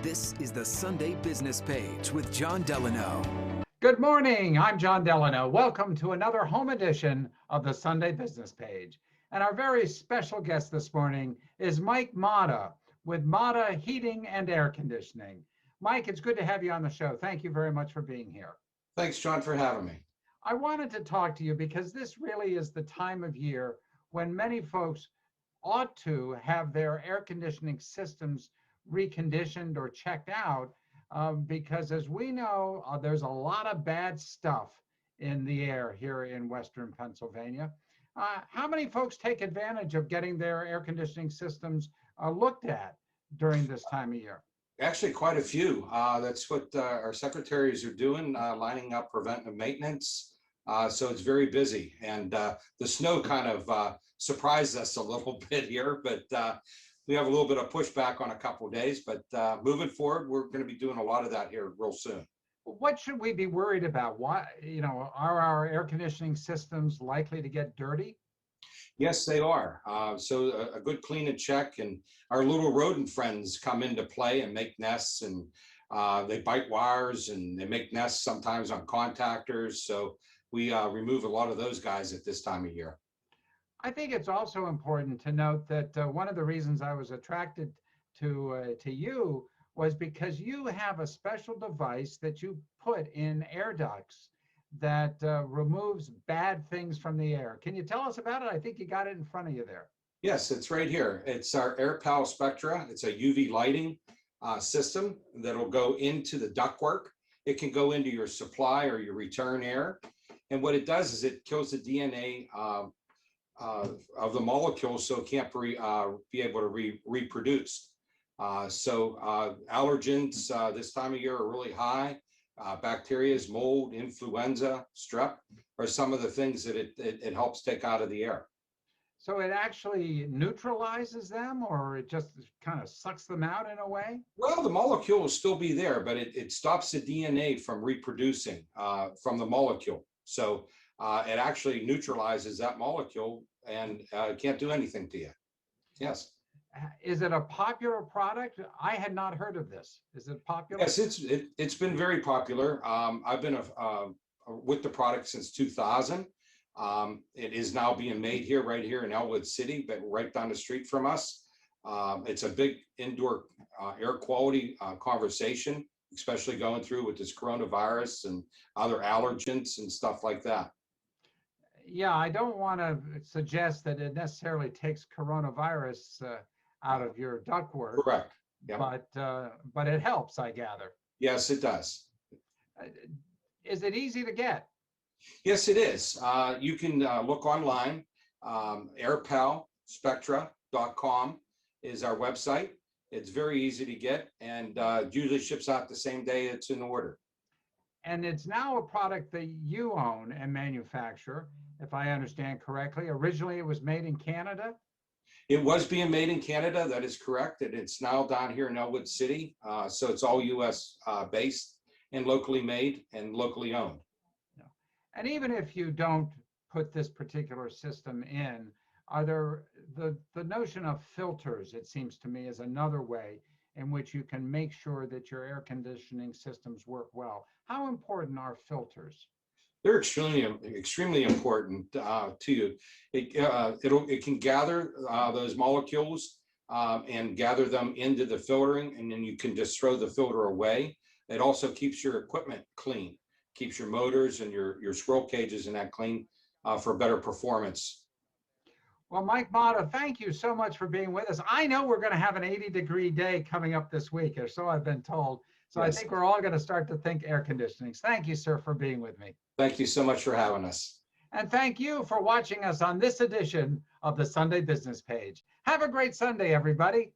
This is the Sunday Business Page with John Delano. Good morning. I'm John Delano. Welcome to another home edition of the Sunday Business Page. And our very special guest this morning is Mike Motta with Motta Heating and Air Conditioning. Mike, it's good to have you on the show. Thank you very much for being here. Thanks, John, for having me. I wanted to talk to you because this really is the time of year when many folks ought to have their air conditioning systems reconditioned or checked out because as we know, there's a lot of bad stuff in the air here in Western Pennsylvania. How many folks take advantage of getting their air conditioning systems looked at during this time of year? Actually, quite a few. That's what our secretaries are doing, lining up preventive maintenance. So it's very busy. And the snow kind of surprised us a little bit here, but we have a little bit of pushback on a couple of days. But moving forward, we're going to be doing a lot of that here real soon. What should we be worried about? Why, are our air conditioning systems likely to get dirty? Yes, they are. So a good clean and check, and our little rodent friends come into play and make nests, and they bite wires and they make nests sometimes on contactors. So we remove a lot of those guys at this time of year. I think it's also important to note that one of the reasons I was attracted to you was because you have a special device that you put in air ducts that removes bad things from the air. Can you tell us about it? I think you got it in front of you there. Yes, it's right here. It's our AirPal Spectra. It's a UV lighting system that'll go into the ductwork. It can go into your supply or your return air. And what it does is it kills the DNA of the molecules so it can't be able to reproduce. So allergens this time of year are really high. Bacteria, mold, influenza, strep are some of the things that it helps take out of the air. So it actually neutralizes them, or it just kind of sucks them out in a way? Well, the molecule will still be there, but it stops the DNA from reproducing from the molecule. So it actually neutralizes that molecule and can't do anything to you. Yes. Is it a popular product? I had not heard of this. Is it popular? Yes, it's been very popular. I've been with the product since 2000. It is now being made here, right here in Elwood City, but right down the street from us. It's a big indoor air quality conversation, especially going through with this coronavirus and other allergens and stuff like that. Yeah, I don't want to suggest that it necessarily takes coronavirus out of your ductwork. Correct. Yep. But it helps, I gather. Yes, it does. Is it easy to get? Yes, it is. You can look online. Airpalspectra.com is our website. It's very easy to get, and usually ships out the same day it's in order. And it's now a product that you own and manufacture, if I understand correctly. Originally, it was made in Canada? It was being made in Canada, that is correct. And it's now down here in Elwood City. So it's all US based and locally made and locally owned. And even if you don't put this particular system in, are there the notion of filters, it seems to me, is another way in which you can make sure that your air conditioning systems work well. How important are filters? They're extremely important to you. It can gather those molecules and gather them into the filtering, and then you can just throw the filter away. It also keeps your equipment clean, keeps your motors and your squirrel cages and that clean for better performance. Well, Mike Motta, thank you so much for being with us. I know we're going to have an 80-degree day coming up this week, or so I've been told. So yes. I think we're all going to start to think air conditioning. Thank you, sir, for being with me. Thank you so much for having us. And thank you for watching us on this edition of the Sunday Business Page. Have a great Sunday, everybody.